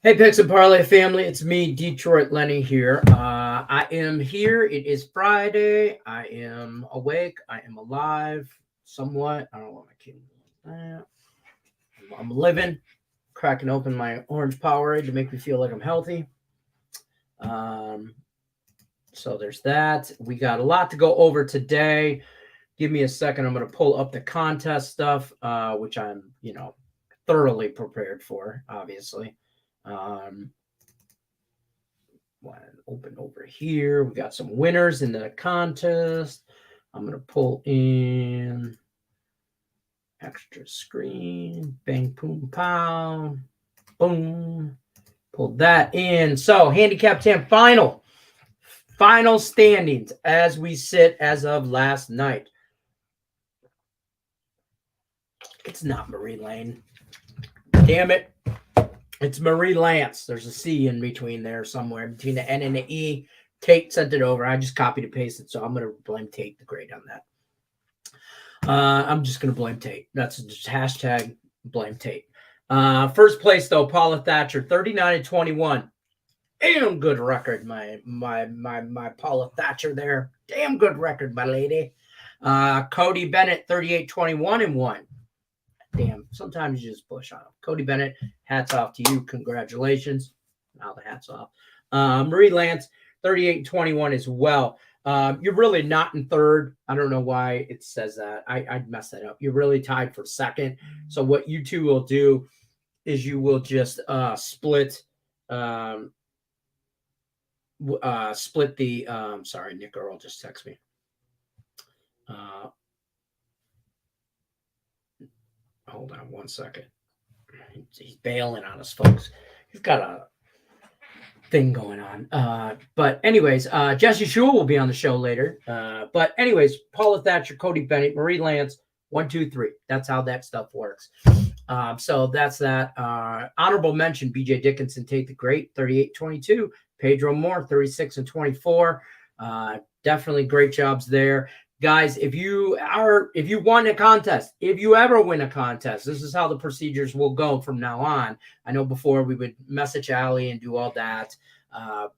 Hey, Picks and Parlay family, it's me, Detroit Lenny here. I am here. It is Friday. I am awake. I am alive, somewhat. I don't know what my kid is. I'm living, cracking open my orange Powerade to make me feel like I'm healthy. So there's that. We got a lot to go over today. Give me a second. I'm going to pull up the contest stuff, which I'm, thoroughly prepared for, obviously. Open over here. We got some winners in the contest. I'm going to pull in extra screen. Bang, boom, pow. Boom. Pull that in. So, Handicap 10 final standings as we sit as of last night. It's not Marie Lane. Damn it. It's Marie Lance. There's a C in between there somewhere, between the N and the E. Tate sent it over. I just copied and pasted, so I'm going to blame Tate the Great on that. I'm just going to blame Tate. That's just hashtag blame Tate. First place, though, Paula Thatcher, 39-21. Damn good record, my Paula Thatcher there. Damn good record, my lady. Cody Bennett, 38-21 and 1. Damn, sometimes you just push on them. Cody Bennett, hats off to you. Congratulations. Now the hat's off. Marie Lance, 38-21 as well. You're really not in third. I don't know why it says that. I'd mess that up. You're really tied for second. So what you two will do is you will just split the sorry, Nick Earl just texted me. Hold on one second. He's bailing on us, folks. He's got a thing going on. But anyways, Jesse Shule will be on the show later. But anyways, Paula Thatcher, Cody Bennett, Marie Lance, 1, 2, 3. That's how that stuff works. So that's that. Honorable mention, BJ Dickinson, Tate the Great, 38-22. Pedro Moore, 36-24. Definitely great jobs there. Guys, if you won a contest, if you ever win a contest, this is how the procedures will go from now on. I know before we would message Allie and do all that.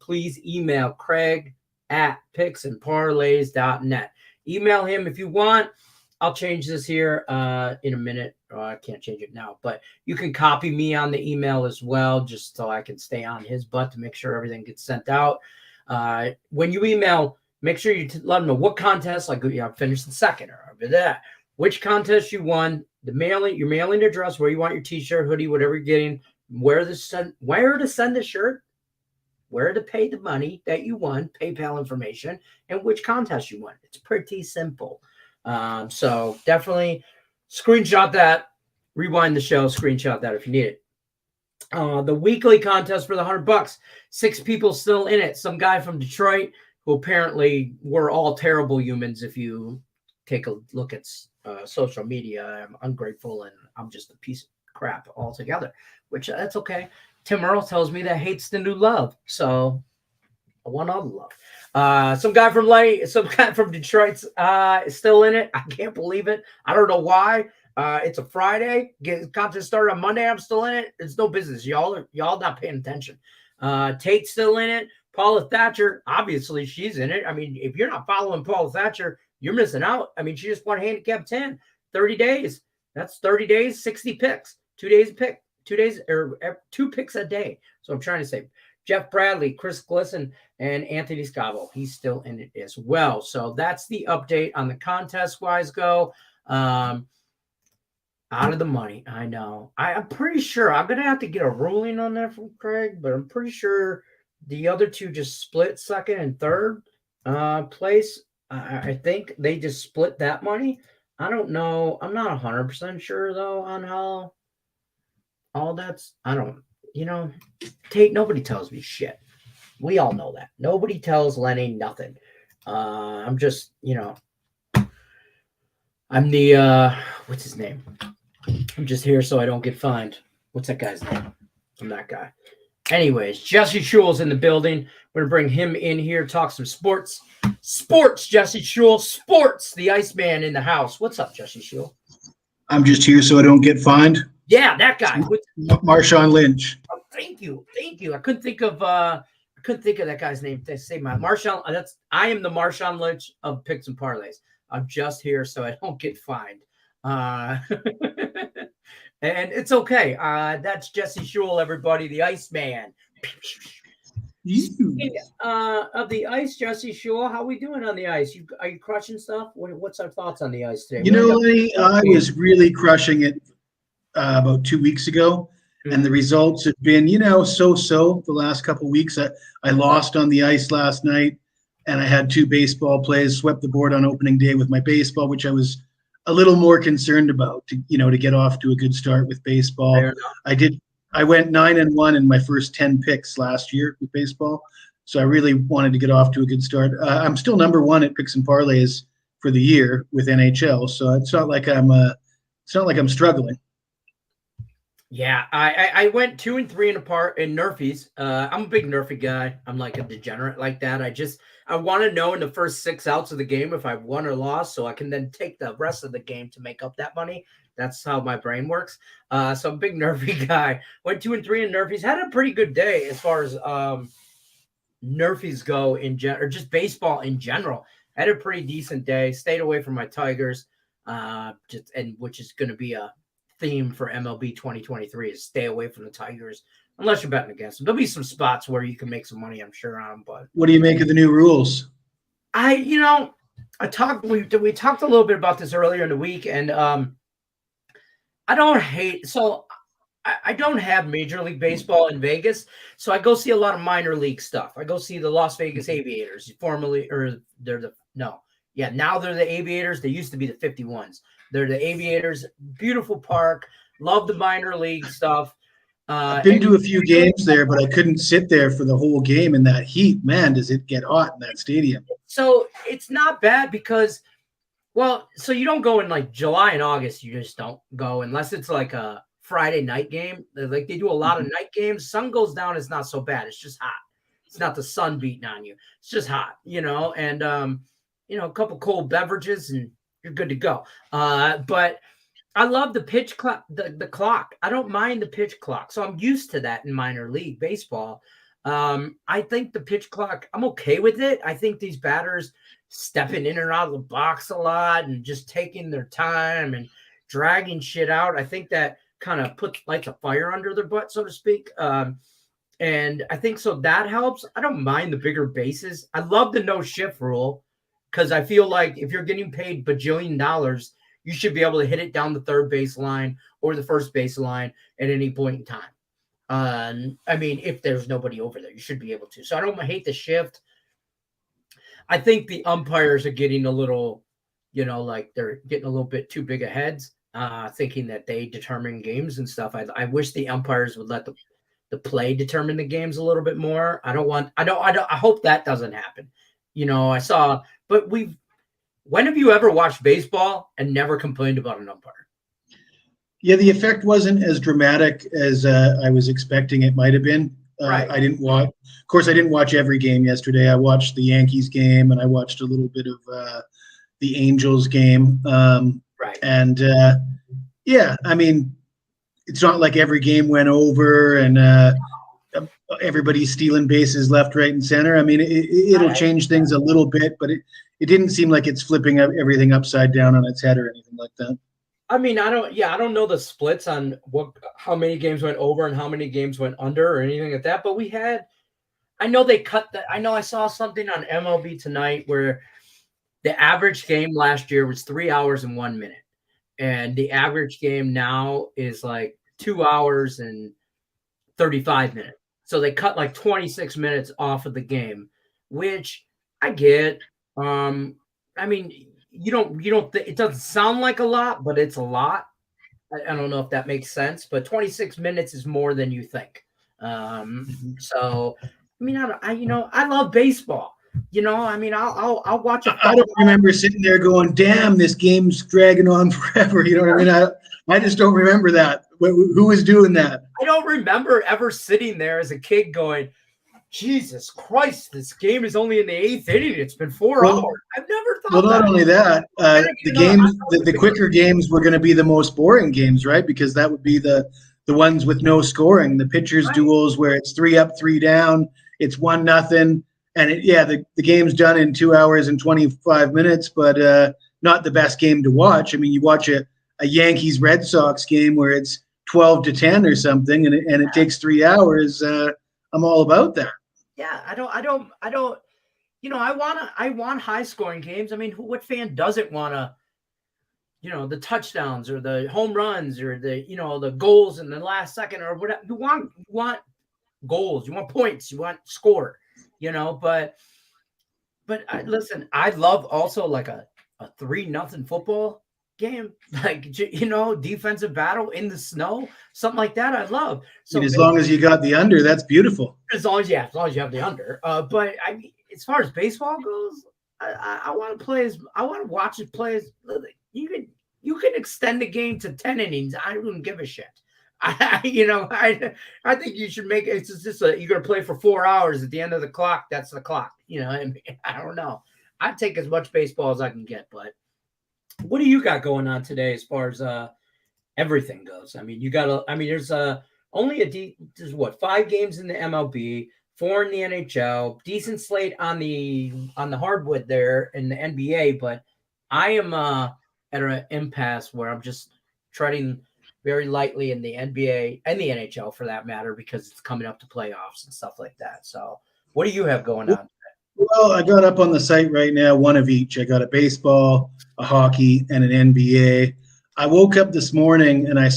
Please email Craig at picksandparlays.net. Email him if you want. I'll change this here in a minute. I can't change it now, but you can copy me on the email as well, just so I can stay on his butt to make sure everything gets sent out. When you email, make sure you let them know what contest, like you finished the second or that, which contest you won, your mailing address, where you want your t-shirt, hoodie, whatever you're getting, where to send the shirt, where to pay the money that you won, PayPal information, and which contest you won. It's pretty simple. So definitely screenshot that, rewind the show, screenshot that if you need it. The weekly contest for the $100, 6 people still in it. Some guy from Detroit, who apparently were all terrible humans. If you take a look at social media, I'm ungrateful and I'm just a piece of crap altogether, which that's okay. Tim Earl tells me that hate's the new love. So I want all the love. Some guy from Detroit's still in it. I can't believe it. I don't know why. It's a Friday. Contest started on Monday. I'm still in it. It's no business. Y'all not paying attention. Tate's still in it. Paula Thatcher, obviously, she's in it. I mean, if you're not following Paula Thatcher, you're missing out. I mean, she just won Handicap 10, 30 days. That's 30 days, 60 picks. 2 days a pick. 2 days or 2 picks a day. So I'm trying to say Jeff Bradley, Chris Glisson, and Anthony Scavo. He's still in it as well. So that's the update on the contest-wise go. Out of the money, I know. I'm pretty sure I'm going to have to get a ruling on that from Craig, but I'm pretty sure the other two just split second and third place. I think they just split that money. I don't know. I'm not 100% sure, though, on how all that's. I don't, Tate, nobody tells me shit. We all know that. Nobody tells Lenny nothing. I'm just, I'm the, what's his name? I'm just here so I don't get fined. What's that guy's name? I'm that guy. Anyways, Jesse Shule's in the building. We're going to bring him in here, talk some sports. Sports, Jesse Shule. Sports, the Iceman in the house. What's up, Jesse Shule? I'm just here so I don't get fined. Yeah, that guy. Marshawn Lynch. Thank you. I couldn't think of that guy's name. They say my Marshawn. I am the Marshawn Lynch of picks and parlays. I'm just here so I don't get fined. And it's okay. That's Jesse Shule, everybody, the Iceman. Of the ice, Jesse Shule, how we doing on the ice? Are you crushing stuff? What's our thoughts on the ice today? I was really crushing it about 2 weeks ago, and the results have been, so-so the last couple of weeks. I lost on the ice last night, and I had 2 baseball plays, swept the board on opening day with my baseball, which I was a little more concerned about to get off to a good start with baseball. I went 9-1 in my first 10 picks last year with baseball, so I really wanted to get off to a good start. I'm still number 1 at picks and parlays for the year with NHL, so it's not like I'm struggling. Yeah, I went 2 and 3 in Nerfies. I'm a big Nerfy guy. I'm like a degenerate like that. I want to know in the first 6 outs of the game if I won or lost, so I can then take the rest of the game to make up that money. That's how my brain works. So I'm a big Nerfy guy. Went 2 and 3 in Nerfies. Had a pretty good day as far as Nerfies go or just baseball in general. Had a pretty decent day. Stayed away from my Tigers, which is going to be a theme for MLB 2023 is stay away from the Tigers unless you're betting against them. There'll be some spots where you can make some money, I'm sure, on them. But what do you make of the new rules? We talked a little bit about this earlier in the week, and I don't have Major League Baseball in Vegas, so I go see a lot of minor league stuff. I go see the Las Vegas Aviators, now they're the Aviators. They used to be the 51s. They're the Aviators. Beautiful park. Love the minor league stuff. I've been to a few games there, but I couldn't sit there for the whole game in that heat. Man, does it get hot in that stadium. So it's not bad because, so you don't go in like July and August. You just don't go unless it's like a Friday night game. Like they do a lot of night games. Sun goes down. It's not so bad. It's just hot. It's not the sun beating on you. It's just hot, and, a couple cold beverages and you're good to go. But I love the pitch clock, the clock. I don't mind the pitch clock. So I'm used to that in minor league baseball. I think the pitch clock, I'm okay with it. I think these batters stepping in and out of the box a lot and just taking their time and dragging shit out. I think that kind of lights a fire under their butt, so to speak. And I think so that helps. I don't mind the bigger bases. I love the no shift rule because I feel like if you're getting paid bajillion dollars, you should be able to hit it down the third base line or the first base line at any point in time. If there's nobody over there, you should be able to. So I don't hate the shift. I think the umpires are getting a little, they're getting a little bit too big of heads, thinking that they determine games and stuff. I wish the umpires would let the play determine the games a little bit more. I hope that doesn't happen. When have you ever watched baseball and never complained about an umpire? Yeah, the effect wasn't as dramatic as I was expecting it might have been. Right. I didn't watch every game yesterday. I watched the Yankees game and I watched a little bit of the Angels game. Right. And it's not like every game went over and everybody's stealing bases left, right, and center. It'll change things a little bit, but it didn't seem like it's flipping everything upside down on its head or anything like that. I don't know the splits on how many games went over and how many games went under or anything like that, but I saw something on MLB Tonight where the average game last year was 3 hours and 1 minute. And the average game now is like 2 hours and 35 minutes. So they cut like 26 minutes off of the game, which I get. It doesn't sound like a lot, but it's a lot. I don't know if that makes sense, but 26 minutes is more than you think. So, I love baseball. I'll watch it. I don't remember sitting there going, damn, this game's dragging on forever. You know what I mean? I just don't remember that. Who was doing that? I don't remember ever sitting there as a kid going, Jesus Christ, this game is only in the 8th inning. It's been 4 hours. I've never thought that. Well, not only that, the quicker games were going to be the most boring games, right? Because that would be the the ones with no scoring, the pitchers Right. duels where it's 3 up, 3 down, it's 1-0, and the game's done in 2 hours and 25 minutes, but not the best game to watch. I mean, you watch a Yankees Red Sox game where it's 12-10 or something, and it takes 3 hours. I'm all about that. Yeah, I don't. I want high scoring games. I mean, what fan doesn't want to? The touchdowns or the home runs or the goals in the last second or whatever. You want goals, you want points, you want score, but listen, I love also like a 3-0 football game, like, defensive battle in the snow, something like that. I love. So as long as you got the under, that's beautiful. as long as you have the under. But I mean, as far as baseball goes, I want to play I want to watch it play as you can extend the game to 10 innings. I don't give a shit. I think you should make it. It's just you're going to play for 4 hours. At the end of the clock, that's the clock. I don't know. I'd take as much baseball as I can get. But what do you got going on today as far as everything goes? I mean, there's only there's 5 games in the MLB, 4 in the NHL, decent slate on the hardwood there in the NBA. But I am at an impasse where I'm just treading very lightly in the NBA and the NHL for that matter, because it's coming up to playoffs and stuff like that. So what do you have going on? Well, I got up on the site right now, one of each. I got a baseball, a hockey, and an NBA. I woke up this morning and I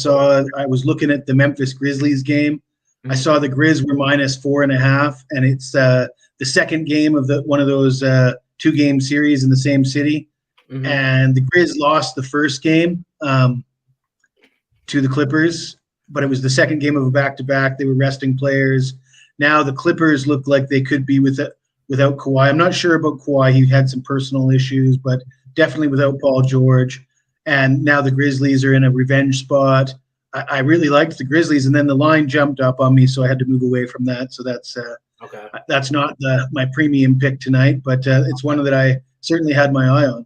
was looking at the Memphis Grizzlies game. Mm-hmm. I saw the Grizz were -4.5, and it's the second game of one of those 2-game series in the same city. Mm-hmm. And the Grizz lost the first game to the Clippers, but it was the second game of a back-to-back. They were resting players. Now the Clippers look like they could be without Kawhi. I'm not sure about Kawhi. He had some personal issues, but definitely without Paul George. And now the Grizzlies are in a revenge spot. I really liked the Grizzlies, and then the line jumped up on me, so I had to move away from that. So that's okay. That's not my premium pick tonight, but it's one that I certainly had my eye on.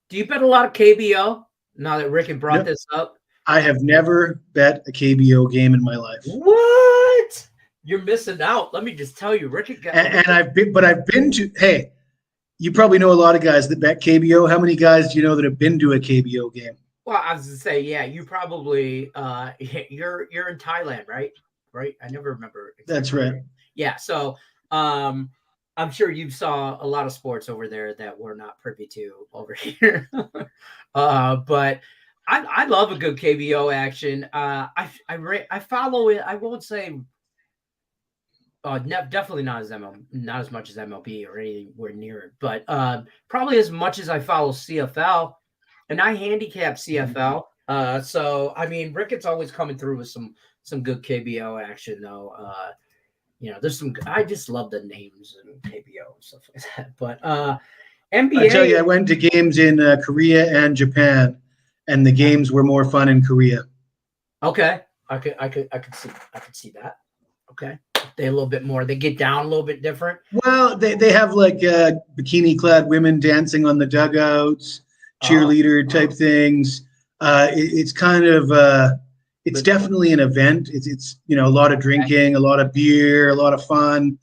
Do you bet a lot of KBO now that Rick had brought this up? I have never bet a KBO game in my life. What? You're missing out. Let me just tell you, Rick. I've been to. Hey, you probably know a lot of guys that bet KBO. How many guys do you know that have been to a KBO game? Well, I was going to say, yeah, you probably you're in Thailand, right? Right? I never remember. Exactly. That's right. Yeah. So I'm sure you saw a lot of sports over there that we're not privy to over here. But I love a good KBO action. I follow it. I won't say definitely not as much as MLB or anywhere near it, but probably as much as I follow CFL, and I handicap CFL. So I mean, Ricketts always coming through with some good KBO action though. There's some. I just love the names and KBO and stuff like that. But NBA. I tell you, I went to games in Korea and Japan, and the games were more fun in Korea. Okay, I could see that. Okay, they a little bit more. They get down a little bit different. Well, they have like bikini-clad women dancing on the dugouts, cheerleader type things. It's kind of. It's definitely an event. It's a lot of drinking, a lot of beer, a lot of fun,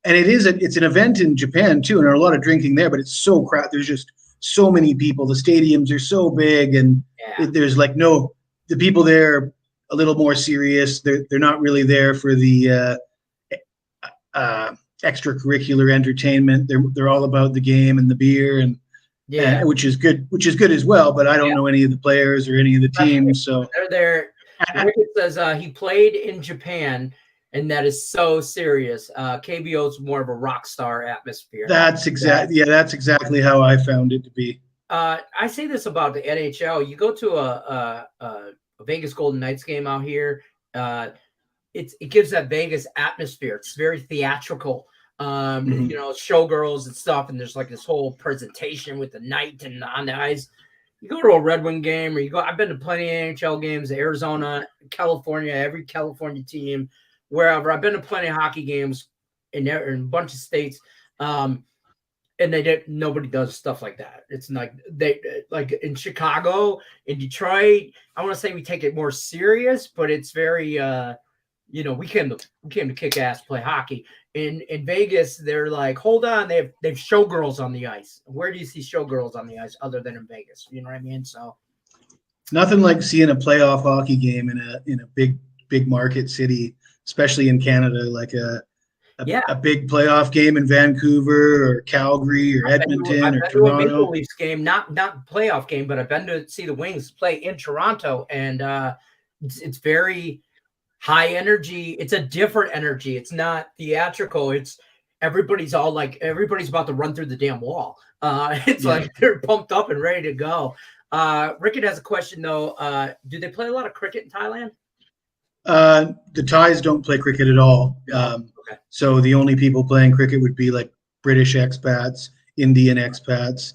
and it's an event in Japan too, and there's a lot of drinking there. But it's so crowded. There's just so many people. The stadiums are so big, and there's like the people there are a little more serious. They're not really there for the extracurricular entertainment. They're all about the game and the beer and. Yeah, which is good as well. But I don't know any of the players or any of the teams, so they're there. Rickett says he played in Japan, and that is so serious. KBO is more of a rock star atmosphere. That's exactly how I found it to be. I say this about the NHL. You go to a Vegas Golden Knights game out here, it gives that Vegas atmosphere. It's very theatrical. Showgirls and stuff, and there's like this whole presentation with the night and on the ice. You go to a Red Wing game, or I've been to plenty of NHL games, Arizona, California, every California team, wherever. I've been to plenty of hockey games in a bunch of states. and nobody does stuff like that. It's like like in Chicago, in Detroit, I want to say we take it more serious, but it's very we came to kick ass, play hockey. In Vegas, they're like, hold on, they've showgirls on the ice. Where do you see showgirls on the ice other than in Vegas? You know what I mean? So nothing like seeing a playoff hockey game in a big market city, especially in Canada, like a big playoff game in Vancouver or Calgary or Edmonton or I've been to a Maple Toronto. Leafs game, not playoff game, but I've been to see the Wings play in Toronto, and it's very high energy. It's a different energy. It's not theatrical. It's everybody's about to run through the damn wall. It's like they're pumped up and ready to go. Rickett has a question though. Do they play a lot of cricket in Thailand? The Thais don't play cricket at all. Okay. So the only people playing cricket would be like British expats, Indian expats.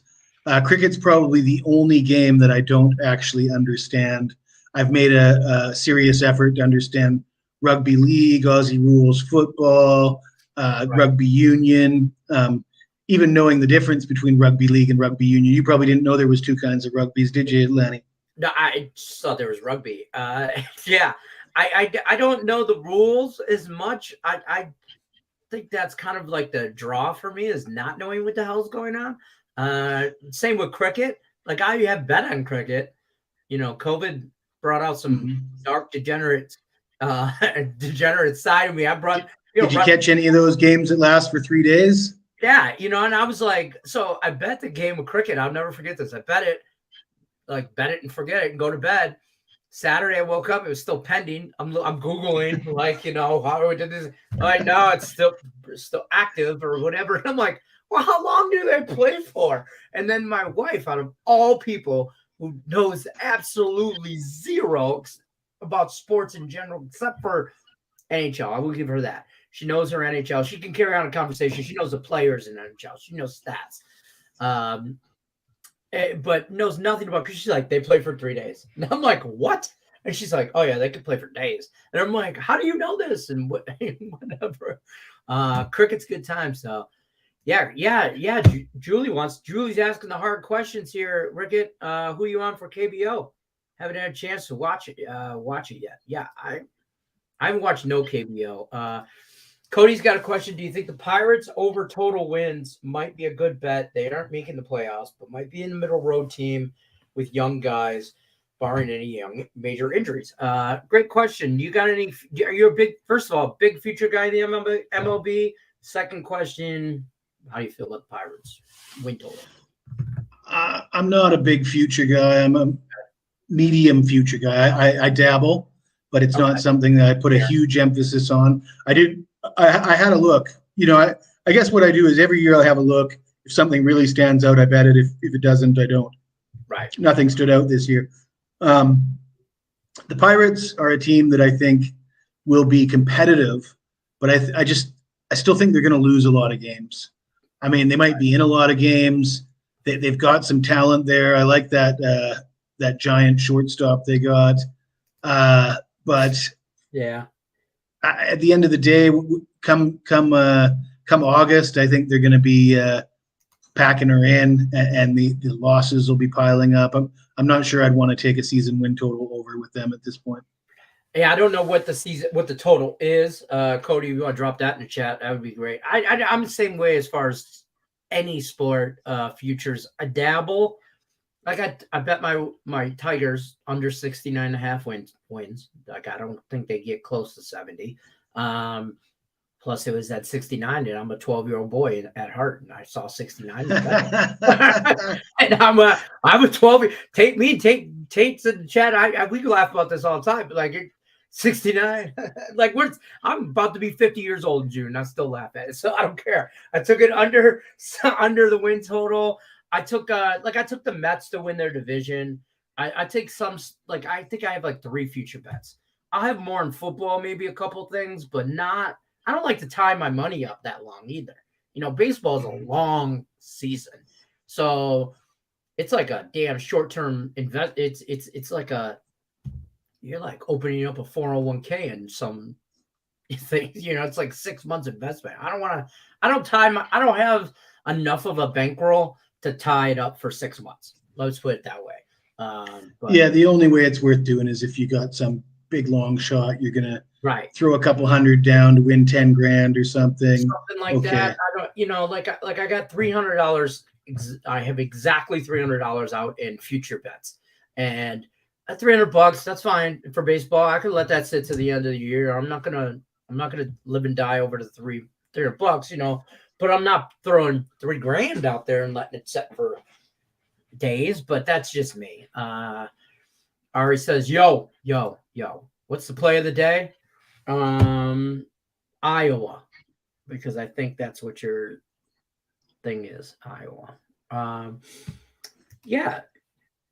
Cricket's probably the only game that I don't actually understand. I've made a serious effort to understand rugby league, Aussie rules football, rugby union, even knowing the difference between rugby league and rugby union. You probably didn't know there was two kinds of rugbies, did you, Lanny? No, I just thought there was rugby. Yeah. I don't know the rules as much. I think that's kind of like the draw for me, is not knowing what the hell's going on. Same with cricket. Like I have bet on cricket. COVID brought out some dark degenerate side of me. Did you catch any of those games that last for 3 days? Yeah, and I was like, so I bet the game of cricket. I'll never forget this. I bet it and forget it and go to bed. Saturday, I woke up. It was still pending. I'm Googling, how we did this. I know it's still active or whatever. And I'm like, well, how long do they play for? And then my wife, out of all people, who knows absolutely zero about sports in general, except for NHL, I will give her that. She knows her NHL. She can carry on a conversation. She knows the players in NHL. She knows stats. But knows nothing about, because she's like, they play for 3 days. And I'm like, what? And she's like, oh yeah, they could play for days. And I'm like, how do you know this? And whatever. Cricket's good time. So yeah. Julie's asking the hard questions here. Rickett, who you on for KBO? Haven't had a chance to watch it yet. Yeah, I haven't watched no KBO. Cody's got a question. Do you think the Pirates over total wins might be a good bet? They aren't making the playoffs, but might be in the middle road team with young guys, barring any major injuries. Great question. You got any? Are you first of all, big future guy in the MLB? Second question, how do you feel about the Pirates win total? I'm not a big future guy. I'm a medium future guy. I dabble, but it's not something that I put a huge emphasis on. I had a look. I guess what I do is every year I have a look. If something really stands out, I bet it. If it doesn't, I don't. Right. Nothing stood out this year. The Pirates are a team that I think will be competitive, but I still think they're going to lose a lot of games. I mean, they might be in a lot of games. They've got some talent there. I like that giant shortstop they got. But yeah. At the end of the day, come August, I think they're going to be packing her in, and the losses will be piling up. I'm not sure I'd want to take a season win total over with them at this point. Yeah, I don't know what the total is. Cody, if you want to drop that in the chat, that would be great. I'm the same way as far as any sport futures. I dabble. Like I bet my Tigers under 69.5 wins. Like I don't think they get close to 70. Plus it was at 69, and I'm a 12-year-old boy at heart, and I saw 69. And I'm a 12. Tate to the chat. We can laugh about this all the time, but like 69. Like I'm about to be 50 years old in June. I still laugh at it, so I don't care. I took it under the win total. I took the Mets to win their division. I take some, like, I think I have like 3 future bets. I'll have more in football, maybe a couple things, but not. I don't like to tie my money up that long either. Baseball is a long season, so it's like a damn short-term invest. It's like you're like opening up a 401k and some things. It's like 6 months investment. I don't have enough of a bankroll to tie it up for 6 months. Let's put it that way. But, yeah, the only way it's worth doing is if you got some big long shot, you're gonna right. throw a couple $100 down to win 10 grand or something. Something like that. I don't, like I got $300. I have exactly $300 out in future bets, and at $300, that's fine for baseball. I could let that sit to the end of the year. I'm not gonna live and die over the $300, but I'm not throwing $3 grand out there and letting it set for days. But that's just me. Ari says, yo, what's the play of the day? Iowa, because I think that's what your thing is, Iowa. Yeah,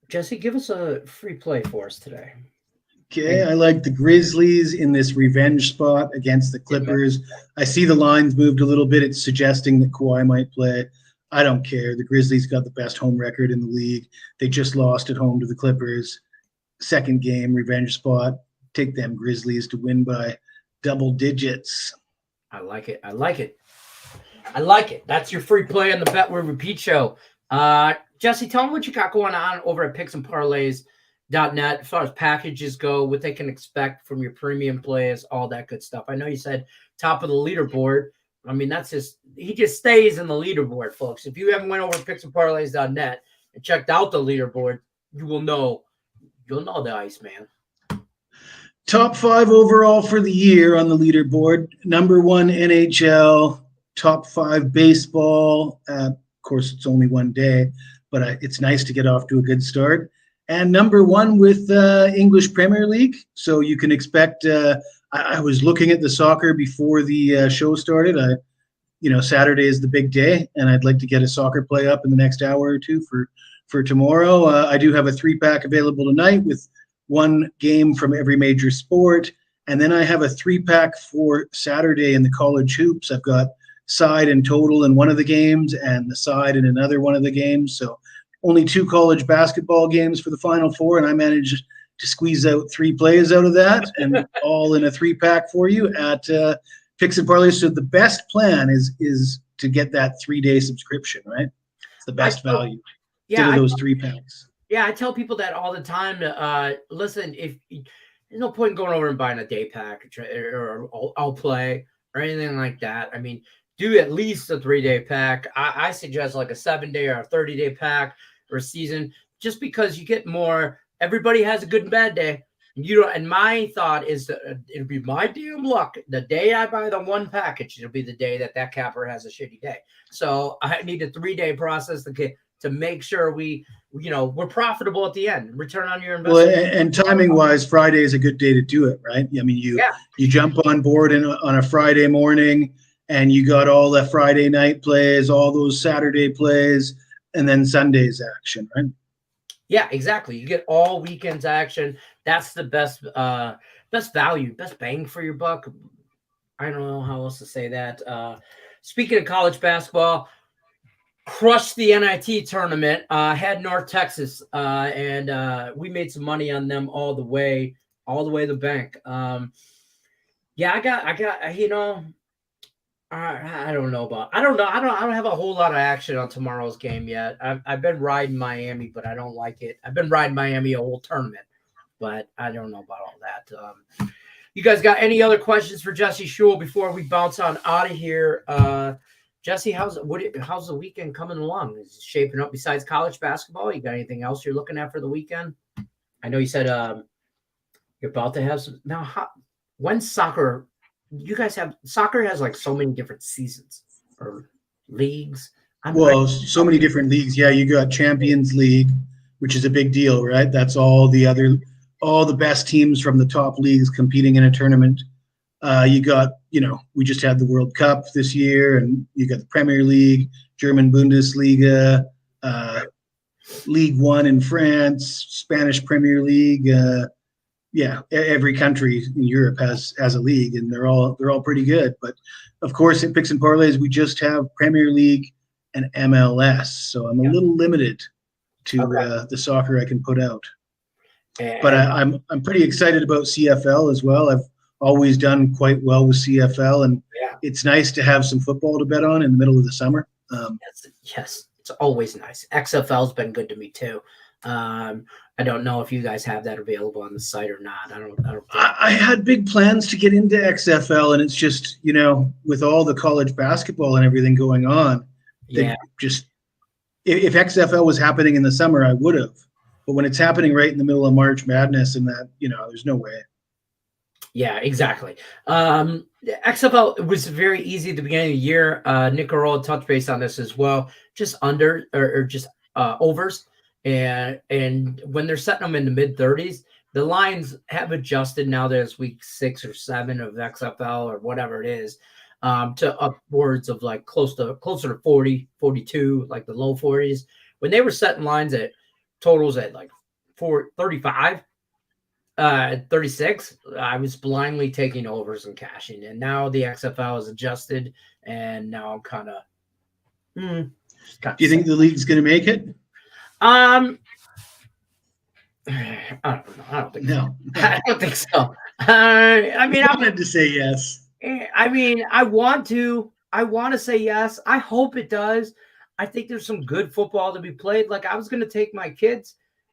Jesse, give us a free play for us today. Okay, I like the Grizzlies in this revenge spot against the Clippers. I see the lines moved a little bit. It's suggesting that Kawhi might play. I don't care. The Grizzlies got the best home record in the league. They just lost at home to the Clippers. Second game, revenge spot. Take them Grizzlies to win by double digits. I like it. That's your free play on the Bet Word Repeat show. Jesse, tell them what you got going on over at picksandparlays.net as far as packages go, what they can expect from your premium plays, all that good stuff. I know you said top of the leaderboard. I mean, he just stays in the leaderboard, folks. If you haven't went over to picksandparlays.net and checked out the leaderboard, you'll know the Iceman. Top 5 overall for the year on the leaderboard. Number 1 NHL, top 5 baseball. Of course, it's only one day, but it's nice to get off to a good start. And number 1 with English Premier League. So you can expect. I was looking at the soccer before the show started. Saturday is the big day, and I'd like to get a soccer play up in the next hour or two for tomorrow. I do have a 3-pack available tonight with 1 game from every major sport. And then I have a 3-pack for Saturday in the college hoops. I've got side and total in one of the games and the side in another one of the games. So only 2 college basketball games for the Final Four, and I managed to squeeze out 3 plays out of that, and all in a 3-pack for you at Picks and Parlays. So the best plan is to get that 3-day subscription, right? It's the best value. Yeah, those 3-packs. Yeah, I tell people that all the time. Listen, if there's no point in going over and buying a day pack or I'll play or anything like that. I mean, do at least a 3-day pack. I suggest like a 7-day or a 30-day pack or a season, just because you get more. Everybody has a good and bad day. And my thought is that it'll be my damn luck. The day I buy the 1 package, it'll be the day that capper has a shitty day. So I need a 3-day process to make sure we're profitable at the end. Return on your investment. Well, and timing wise, Friday is a good day to do it, right? I mean, you jump on board on a Friday morning, and you got all the Friday night plays, all those Saturday plays, and then Sunday's action, right? Yeah, exactly. You get all weekend's action. That's the best value, best bang for your buck. I don't know how else to say that. Speaking of college basketball, crushed the NIT tournament. Had North Texas, and we made some money on them all the way to the bank. Yeah, I got. I don't know. I don't have a whole lot of action on tomorrow's game yet. I've been riding Miami, but I don't like it. I've been riding Miami a whole tournament, but I don't know about all that. You guys got any other questions for Jesse Schewel before we bounce on out of here? Jesse, how's the weekend coming along? Is it shaping up besides college basketball? You got anything else you're looking at for the weekend? I know you said you're about to have some. Now, when's soccer? You guys have soccer has like so many different seasons or leagues. So many different leagues. Yeah, you got Champions League, which is a big deal, right? That's all the best teams from the top leagues competing in a tournament. You got, we just had the World Cup this year, and you got the Premier League, German Bundesliga, League One in France, Spanish Premier League. Every country in Europe has a league, and they're all pretty good. But of course, at Picks and Parlays, we just have Premier League and MLS, so I'm a little limited to the soccer I can put out. But I'm pretty excited about CFL as well. I've always done quite well with CFL, and it's nice to have some football to bet on in the middle of the summer. Yes, it's always nice. XFL's been good to me too. I don't know if you guys have that available on the site or not. I don't think. I had big plans to get into XFL, and it's just, with all the college basketball and everything going on, Yeah. just if XFL was happening in the summer, I would have. But when it's happening right in the middle of March Madness, and that, there's no way. Yeah, exactly. XFL was very easy at the beginning of the year. Nick Earl touched base on this as well. Just under or just overs, and when they're setting them in the mid 30s, the lines have adjusted now that it's week 6 or 7 of XFL or whatever it is, to upwards of like closer to 40, 42, like the low 40s. When they were setting lines at totals at like 35. 36, I was blindly taking overs and cashing, and now the XFL is adjusted, and now I'm kind of. Do you think the league's going to make it? I don't know. I don't think No. so. I don't think so. I mean, I wanted to say yes. I mean, I want to say yes. I hope it does. I think there's some good football to be played. Like, I was going to take my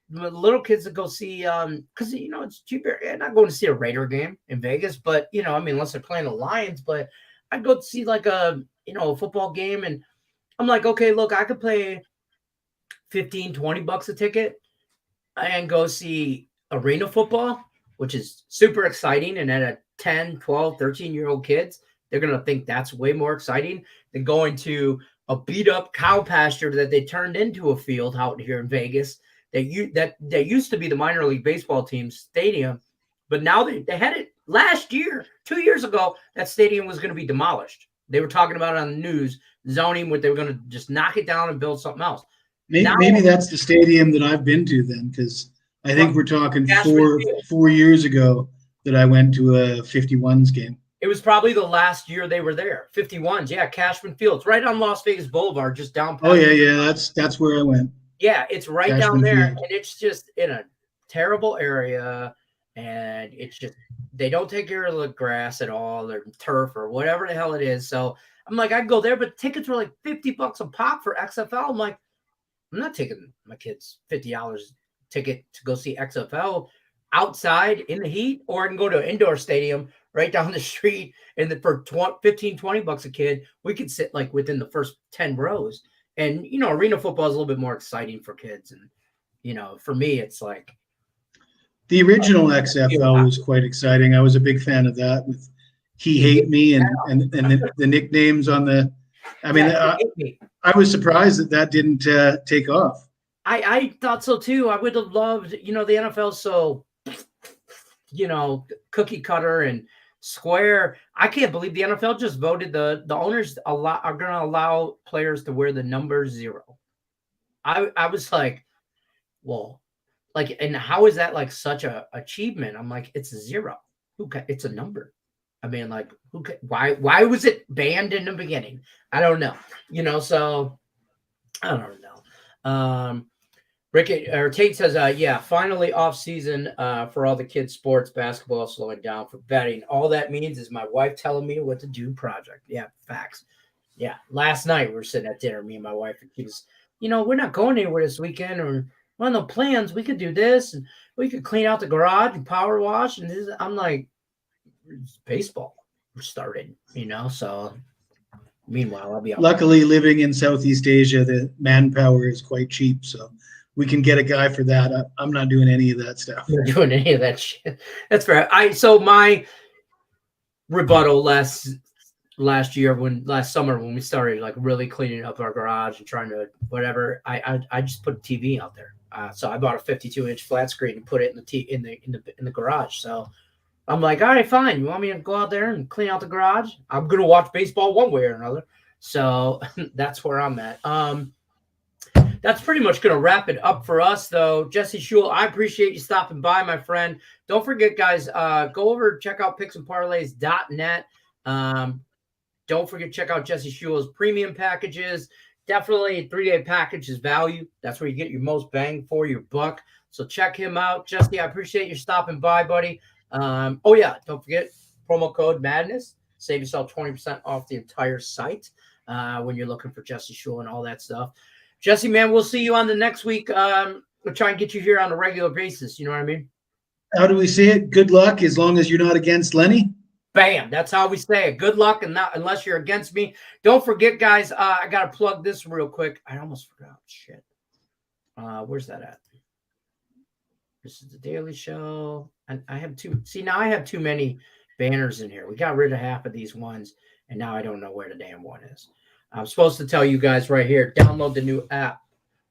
little kids to go see, because it's cheaper. I'm not going to see a Raider game in Vegas, but unless they're playing the Lions, but I'd go to see like a football game, and I'm like, okay, look, I could pay $15-20 a ticket and go see arena football, which is super exciting, and at a 10, 12, 13-year-old kids, they're gonna think that's way more exciting than going to a beat up cow pasture that they turned into a field out here in Vegas. That used to be the minor league baseball team's stadium, but now they had it last year, 2 years ago. That stadium was going to be demolished. They were talking about it on the news, zoning, what they were going to just knock it down and build something else. Maybe that's the stadium that I've been to then, because I think we're talking four years ago that I went to a 51s game. It was probably the last year they were there. 51s, yeah, Cashman Fields, right on Las Vegas Boulevard, just down. Oh yeah, that's where I went. Yeah, it's right down there, and it's just in a terrible area, and it's just they don't take care of the grass at all, or turf, or whatever the hell it is. So I'm like, I'd go there, but tickets were like $50 a pop for XFL. I'm like, I'm not taking my kids $50 ticket to go see XFL outside in the heat, or I can go to an indoor stadium right down the street, and for $15-20 a kid, we could sit like within the first 10 rows. And, arena football is a little bit more exciting for kids. And, for me, it's like. The original XFL was quite exciting. I was a big fan of that with He Hate Me and the nicknames on the. I mean, I was surprised that didn't take off. I thought so, too. I would have loved, the NFL's so, cookie cutter and square. I can't believe the NFL just voted the owners are going to allow players to wear the number 0. I was like, well, like, and how is that like such a achievement? I'm like, it's 0. It's a number. I mean, like, why was it banned in the beginning? I don't know. So I don't know. Tate says, yeah, finally off season for all the kids' sports, basketball slowing down for betting. All that means is my wife telling me what to do project. Yeah, facts. Yeah, last night we were sitting at dinner, me and my wife, and she was, we're not going anywhere this weekend, or one of the plans, we could do this, and we could clean out the garage and power wash. And this, I'm like, baseball started, so meanwhile, I'll be out. Luckily, living in Southeast Asia, the manpower is quite cheap, so we can get a guy for that. I'm not doing any of that stuff. You're doing any of that shit. That's fair. So my rebuttal last summer when we started like really cleaning up our garage and trying to whatever, I just put a TV out there. So I bought a 52-inch flat screen and put it in the garage. So I'm like, all right, fine. You want me to go out there and clean out the garage? I'm gonna watch baseball one way or another. So that's where I'm at. That's pretty much going to wrap it up for us, though. Jesse Schul, I appreciate you stopping by, my friend. Don't forget, guys, go over, check out picksandparlays.net. Don't forget, check out Jesse Schul's premium packages. Definitely a 3-day package is value. That's where you get your most bang for your buck. So check him out. Jesse, I appreciate you stopping by, buddy. Oh, yeah, don't forget, promo code MADNESS. Save yourself 20% off the entire site. when you're looking for Jesse Shule and all that stuff. Jesse, man, we'll see you on the next week. We'll try and get you here on a regular basis. You know what I mean? How do we say it? Good luck as long as you're not against Lenny. Bam. That's how we say it. Good luck, and not unless you're against me. Don't forget, guys, I got to plug this real quick. I almost forgot. Shit. Where's that at? This is the Daily Show. And I have two. See, now I have too many banners in here. We got rid of half of these ones, and now I don't know where the damn one is. I'm supposed to tell you guys right here, download the new app,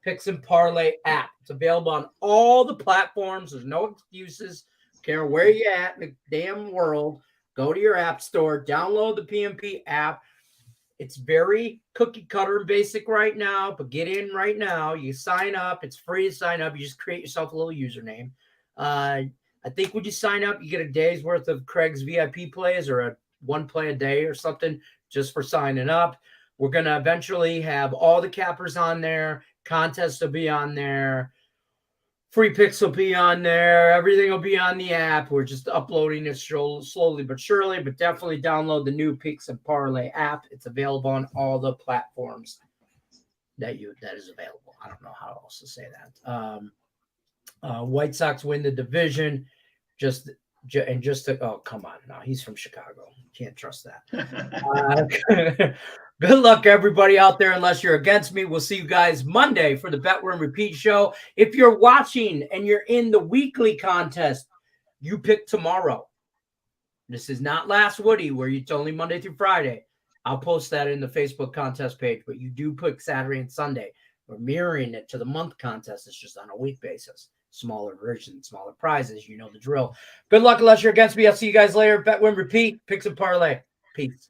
Picks and Parlay app. It's available on all the platforms. There's no excuses. Care where you at in the damn world. Go to your app store, download the PMP app. It's very cookie cutter and basic right now, but get in right now. You sign up. It's free to sign up. You just create yourself a little username. I think when you sign up, you get a day's worth of Craig's VIP plays or a one play a day or something just for signing up. We're going to eventually have all the cappers on there. Contests will be on there. Free picks will be on there. Everything will be on the app. We're just uploading it slowly but surely, but definitely download the new Picks and Parlay app. It's available on all the platforms that is available. I don't know how else to say that. White Sox win the division. Oh, come on. No, he's from Chicago. Can't trust that. Good luck, everybody out there, unless you're against me. We'll see you guys Monday for the Bet Win Repeat show. If you're watching and you're in the weekly contest, you pick tomorrow. This is not Last Woody, where it's only Monday through Friday. I'll post that in the Facebook contest page, but you do pick Saturday and Sunday. We're mirroring it to the month contest. It's just on a week basis. Smaller version, smaller prizes. You know the drill. Good luck unless you're against me. I'll see you guys later. Bet Win Repeat. Picks and Parlay. Peace.